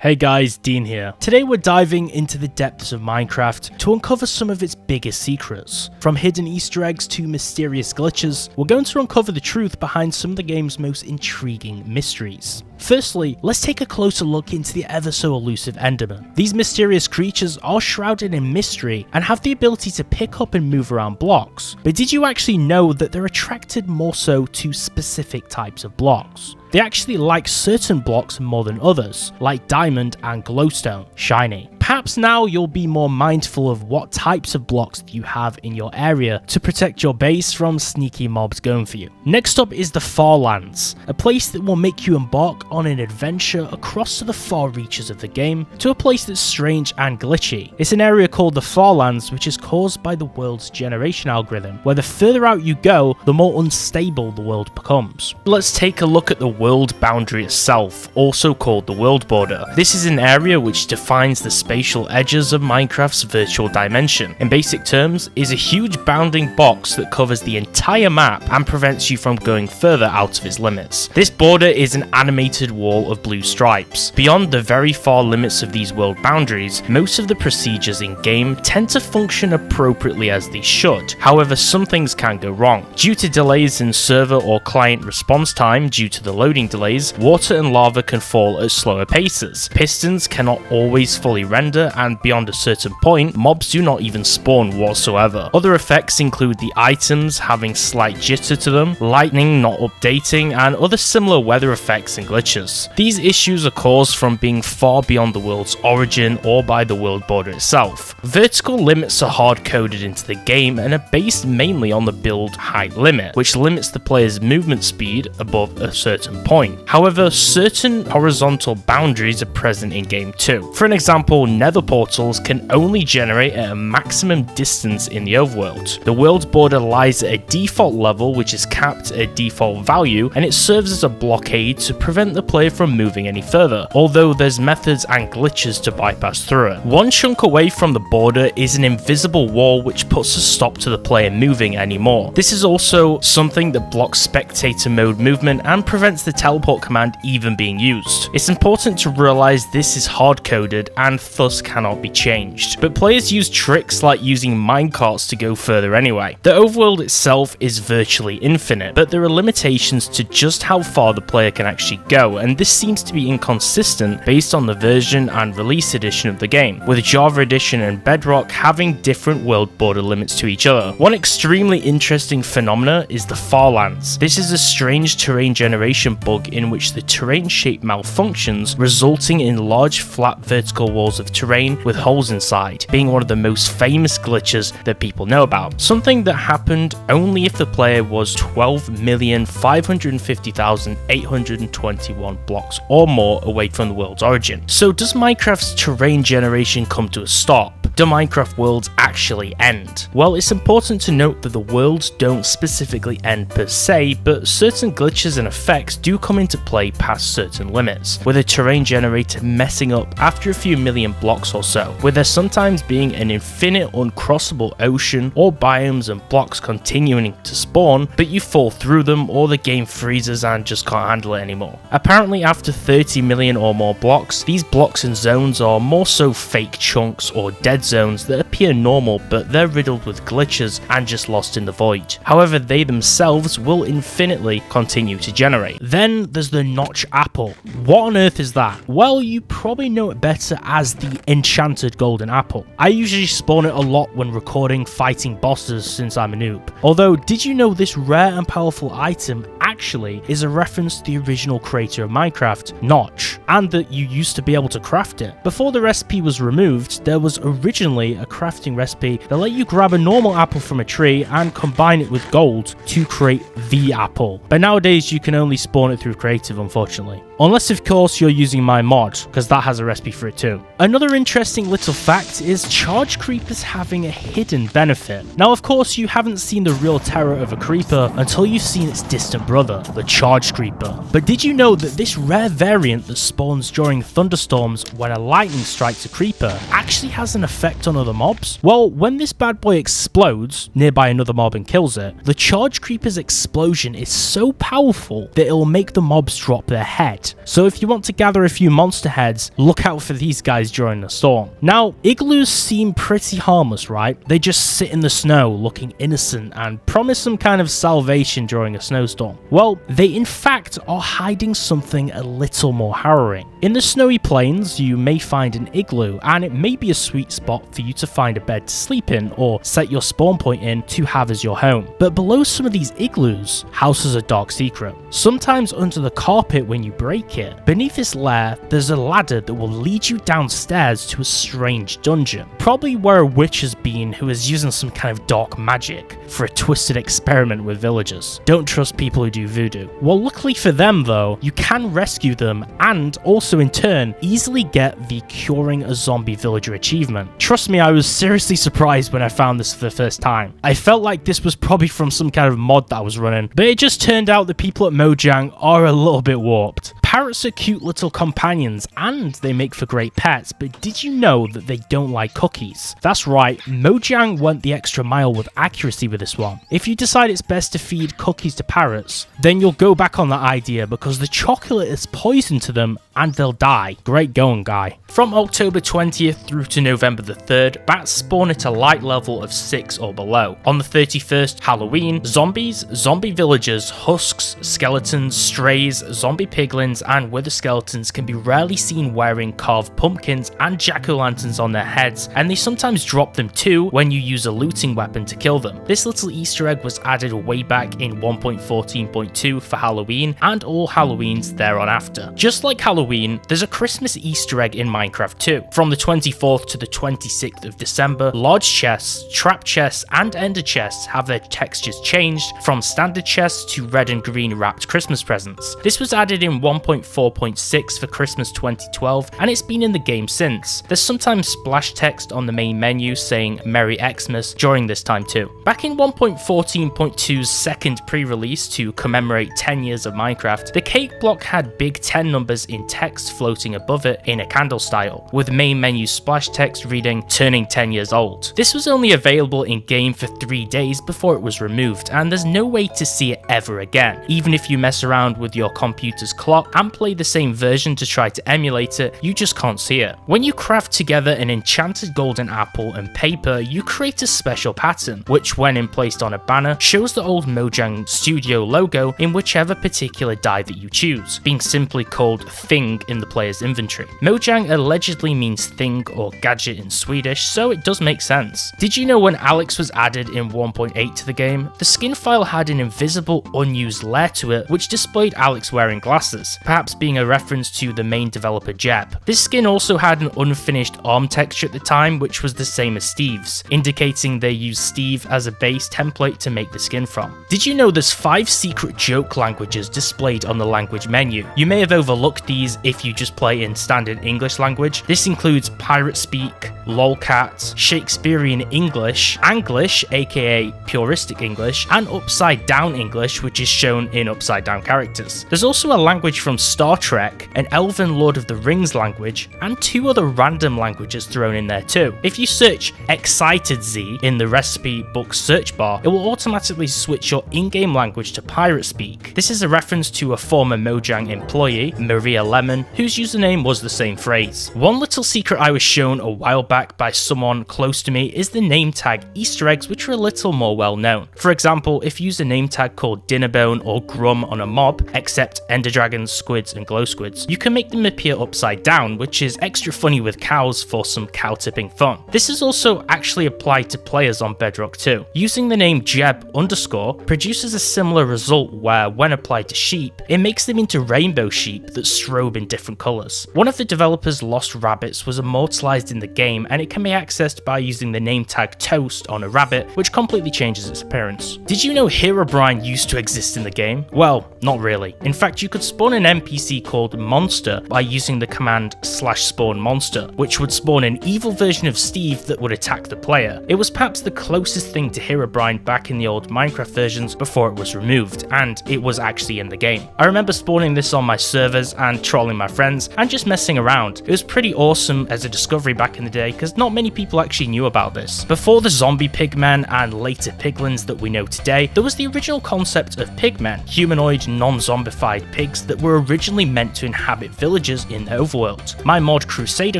Hey guys, Dean here. Today we're diving into the depths of Minecraft to uncover some of its biggest secrets. From hidden Easter eggs to mysterious glitches, we're going to uncover the truth behind some of the game's most intriguing mysteries. Firstly, let's take a closer look into the ever so elusive Enderman. These mysterious creatures are shrouded in mystery and have the ability to pick up and move around blocks. But did you actually know that they're attracted more so to specific types of blocks? They actually like certain blocks more than others, like diamond and glowstone, shiny. Perhaps now you'll be more mindful of what types of blocks you have in your area to protect your base from sneaky mobs going for you. Next up is the Far Lands, a place that will make you embark on an adventure across to the far reaches of the game, to a place that's strange and glitchy. It's an area called the Far Lands, which is caused by the world's generation algorithm, where the further out you go, the more unstable the world becomes. Let's take a look at the world boundary itself, also called the world border. This is an area which defines the spatial edges of Minecraft's virtual dimension. In basic terms, is a huge bounding box that covers the entire map and prevents you from going further out of its limits. This border is an animated wall of blue stripes. Beyond the very far limits of these world boundaries, most of the procedures in game tend to function appropriately as they should. However, some things can go wrong. Due to delays in server or client response time due to the loading delays, water and lava can fall at slower paces. Pistons cannot always fully render, and beyond a certain point, mobs do not even spawn whatsoever. Other effects include the items having slight jitter to them, lightning not updating, and other similar weather effects and glitches. These issues are caused from being far beyond the world's origin or by the world border itself. Vertical limits are hard-coded into the game and are based mainly on the build height limit, which limits the player's movement speed above a certain point. However, certain horizontal boundaries are present in game too. For an example, nether portals can only generate at a maximum distance in the overworld. The world border lies at a default level, which is capped at a default value, and it serves as a blockade to prevent the player from moving any further, although there's methods and glitches to bypass through it. One chunk away from the border is an invisible wall which puts a stop to the player moving anymore. This is also something that blocks spectator mode movement and prevents the teleport command even being used. It's important to realize this is hard-coded and thus cannot be changed, but players use tricks like using minecarts to go further anyway. The overworld itself is virtually infinite, but there are limitations to just how far the player can actually go, and this seems to be inconsistent based on the version and release edition of the game, with Java Edition and Bedrock having different world border limits to each other. One extremely interesting phenomena is the Far Lands. This is a strange terrain generation bug in which the terrain shape malfunctions, resulting in large flat vertical walls of terrain with holes inside, being one of the most famous glitches that people know about. Something that happened only if the player was 12,550,821 blocks or more away from the world's origin. So does Minecraft's terrain generation come to a stop? Do Minecraft worlds actually end? Well, it's important to note that the worlds don't specifically end per se, but certain glitches and effects do come into play past certain limits, with a terrain generator messing up after a few million blocks or so, with there sometimes being an infinite uncrossable ocean or biomes and blocks continuing to spawn, but you fall through them or the game freezes and just can't handle it anymore. Apparently after 30 million or more blocks, these blocks and zones are more so fake chunks or dead zones that appear normal, but they're riddled with glitches and just lost in the void. However, they themselves will infinitely continue to generate. Then there's the Notch Apple. What on earth is that? Well, you probably know it better as the Enchanted Golden Apple. I usually spawn it a lot when recording fighting bosses since I'm a noob. Although, did you know this rare and powerful item actually is a reference to the original creator of Minecraft, Notch, and that you used to be able to craft it. Before the recipe was removed, there was originally a crafting recipe that let you grab a normal apple from a tree and combine it with gold to create the apple. But nowadays you can only spawn it through creative, unfortunately. Unless of course you're using my mod, because that has a recipe for it too. Another interesting little fact is charge creepers having a hidden benefit. Now of course you haven't seen the real terror of a creeper until you've seen its distant brother, the charge creeper. But did you know that this rare variant that spawns during thunderstorms when a lightning strikes a creeper actually has an effect on other mobs? Well, when this bad boy explodes nearby another mob and kills it, the charge creeper's explosion is so powerful that it will make the mobs drop their head. dead. So if you want to gather a few monster heads, look out for these guys during the storm. Now, igloos seem pretty harmless, right? They just sit in the snow looking innocent and promise some kind of salvation during a snowstorm. Well, they in fact are hiding something a little more harrowing. In the snowy plains, you may find an igloo, and it may be a sweet spot for you to find a bed to sleep in or set your spawn point in to have as your home. But below some of these igloos houses a dark secret. Sometimes under the carpet when you break it, beneath this lair, there's a ladder that will lead you downstairs to a strange dungeon. Probably where a witch has been who is using some kind of dark magic for a twisted experiment with villagers. Don't trust people who do voodoo. Well, luckily for them though, you can rescue them and also in turn easily get the curing a zombie villager achievement. Trust me, I was seriously surprised when I found this for the first time. I felt like this was probably from some kind of mod that I was running, but it just turned out the people at Mojang are a little bit warped. Parrots are cute little companions and they make for great pets, but did you know that they don't like cookies? That's right, Mojang went the extra mile with accuracy with this one. If you decide it's best to feed cookies to parrots, then you'll go back on that idea because the chocolate is poison to them and they'll die. Great going, guy. From October 20th through to November the 3rd, bats spawn at a light level of 6 or below. On the 31st, Halloween, zombies, zombie villagers, husks, skeletons, strays, zombie piglins, and wither skeletons can be rarely seen wearing carved pumpkins and jack-o'-lanterns on their heads, and they sometimes drop them too when you use a looting weapon to kill them. This little Easter egg was added way back in 1.14.2 for Halloween and all Halloweens thereon after. Just like Halloween, there's a Christmas Easter egg in Minecraft too. From the 24th to the 26th of December, large chests, trap chests, and ender chests have their textures changed from standard chests to red and green wrapped Christmas presents. This was added in 1.4.6 for Christmas 2012, and it's been in the game since. There's sometimes splash text on the main menu saying Merry Xmas during this time too. Back in 1.14.2's second pre-release to commemorate 10 years of Minecraft, the cake block had big 10 numbers in text floating above it in a candle style, with main menu splash text reading turning 10 years old. This was only available in game for 3 days before it was removed, and there's no way to see it ever again. Even if you mess around with your computer's clock and play the same version to try to emulate it, you just can't see it. When you craft together an enchanted golden apple and paper, you create a special pattern, which when placed on a banner, shows the old Mojang Studio logo in whichever particular die that you choose, being simply called thing in the player's inventory. Mojang allegedly means thing or gadget in Swedish, so it does make sense. Did you know when Alex was added in 1.8 to the game, the skin file had an invisible unused layer to it which displayed Alex wearing glasses, perhaps being a reference to the main developer Jeb. This skin also had an unfinished arm texture at the time which was the same as Steve's, indicating they used Steve as a base template to make the skin from. Did you know there's 5 secret joke languages displayed on the language menu? You may have overlooked these if you just play in standard English language. This includes Pirate Speak, Lolcat, Shakespearean English, Anglish aka Puristic English, and Upside Down English, which is shown in upside down characters. There's also a language from Star Trek, an Elven Lord of the Rings language, and 2 other random languages thrown in there too. If you search Excited Z in the recipe book search bar, it will automatically switch your in-game language to Pirate Speak. This is a reference to a former Mojang employee, Maria Lemon, whose username was the same phrase. One little secret I was shown a while back by someone close to me is the name tag Easter eggs, which are a little more well known. For example, if you use a name tag called Dinnerbone or Grum on a mob, except Ender Dragons, Squids, and Glow Squids, you can make them appear upside down, which is extra funny with cows for some cow tipping fun. This is also actually applied to players on Bedrock too. Using the name Jeb underscore produces a similar result where when applied to sheep, it makes them into rainbow sheep that strobe in different colours. One of the developers' lost rabbits was immortalised in the game, and it can be accessed by using the name tag Toast on a rabbit, which completely changes its appearance. Did you know Herobrine used to exist in the game? Well, not really. In fact, you could spawn an NPC called Monster by using the command /spawn monster, which would spawn an evil version of Steve that would attack the player. It was perhaps the closest thing to Herobrine back in the old Minecraft versions before it was removed, and it was actually in the game. I remember spawning this on my servers, and trust trolling my friends and just messing around. It was pretty awesome as a discovery back in the day because not many people actually knew about this. Before the zombie pigmen and later piglins that we know today, there was the original concept of pigmen, humanoid, non-zombified pigs that were originally meant to inhabit villages in the overworld. My mod Crusader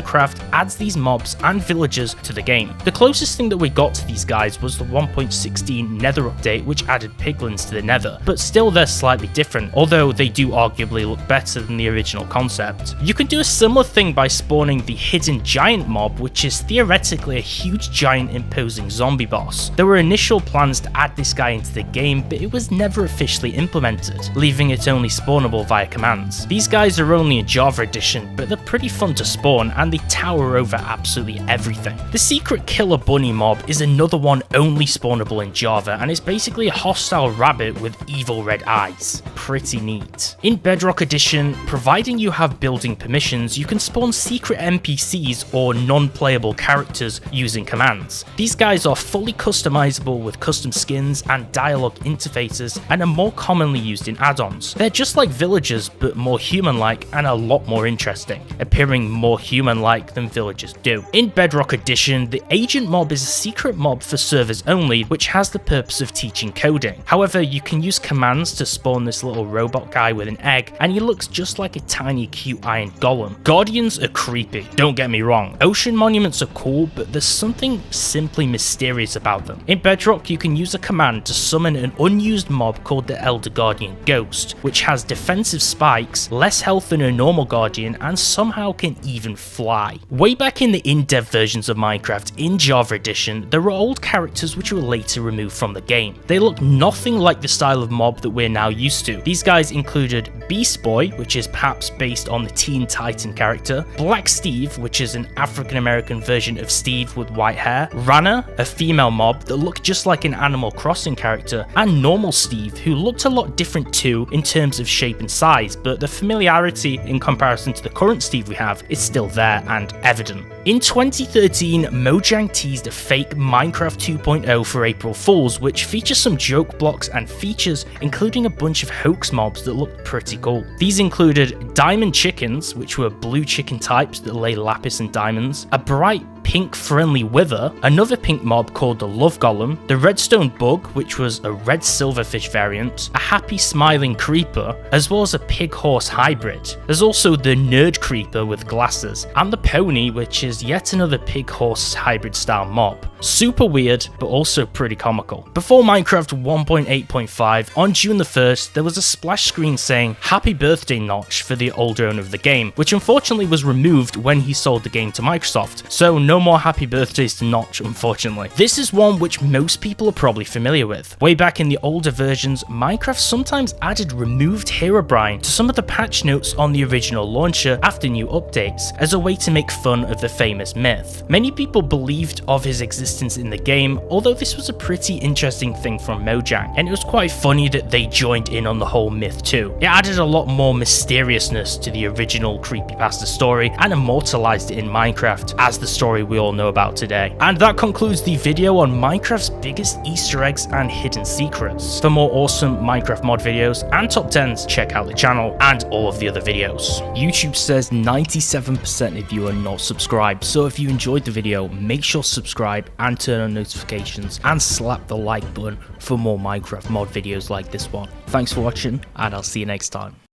Craft adds these mobs and villagers to the game. The closest thing that we got to these guys was the 1.16 Nether update, which added piglins to the Nether, but still they're slightly different, although they do arguably look better than the original concept. You can do a similar thing by spawning the hidden giant mob, which is theoretically a huge giant imposing zombie boss. There were initial plans to add this guy into the game, but it was never officially implemented, leaving it only spawnable via commands. These guys are only in Java edition, but they're pretty fun to spawn and they tower over absolutely everything. The secret killer bunny mob is another one only spawnable in Java, and it's basically a hostile rabbit with evil red eyes. Pretty neat. In Bedrock edition, providing you have building permissions, you can spawn secret NPCs or non-playable characters using commands. These guys are fully customizable with custom skins and dialogue interfaces and are more commonly used in add-ons. They're just like villagers but more human-like and a lot more interesting, appearing more human-like than villagers do. In Bedrock edition, the agent mob is a secret mob for servers only, which has the purpose of teaching coding. However, you can use commands to spawn this little robot guy with an egg, and he looks just like a tiny cute iron golem. Guardians are creepy, don't get me wrong. Ocean monuments are cool, but there's something simply mysterious about them. In Bedrock, you can use a command to summon an unused mob called the Elder Guardian Ghost, which has defensive spikes, less health than a normal guardian, and somehow can even fly. Way back in the in-dev versions of Minecraft in Java edition, there were old characters which were later removed from the game. They look nothing like the style of mob that we're now used to. These guys included Beast Boy, which is perhaps based on the Teen Titan character, Black Steve, which is an African American version of Steve with white hair, Rana, a female mob that looked just like an Animal Crossing character, and Normal Steve, who looked a lot different too in terms of shape and size, but the familiarity in comparison to the current Steve we have is still there and evident. In 2013, Mojang teased a fake Minecraft 2.0 for April Fools, which features some joke blocks and features, including a bunch of hoax mobs that looked pretty cool. These included diamond chickens, which were blue chicken types that lay lapis and diamonds, a bright pink friendly wither, another pink mob called the Love Golem, the redstone bug, which was a red silverfish variant, a happy smiling creeper, as well as a pig horse hybrid. There's also the nerd creeper with glasses, and the pony, which is yet another pig horse hybrid style mob. Super weird, but also pretty comical. Before Minecraft 1.8.5, on June the 1st, there was a splash screen saying "Happy Birthday Notch" for the older owner of the game, which unfortunately was removed when he sold the game to Microsoft, so no more happy birthdays to Notch, unfortunately. This is one which most people are probably familiar with. Way back in the older versions, Minecraft sometimes added removed Herobrine to some of the patch notes on the original launcher after new updates, as a way to make fun of the famous myth. Many people believed of his existence in the game, although this was a pretty interesting thing from Mojang, and it was quite funny that they joined in on the whole myth too. It added a lot more mysteriousness to the original creepypasta story and immortalized it in Minecraft as the story we all know about today. And that concludes the video on Minecraft's biggest Easter eggs and hidden secrets. For more awesome Minecraft mod videos and top 10s, check out the channel and all of the other videos. YouTube says 97% of you are not subscribed, so if you enjoyed the video, make sure to subscribe and turn on notifications and slap the like button for more Minecraft mod videos like this one. Thanks for watching, and I'll see you next time.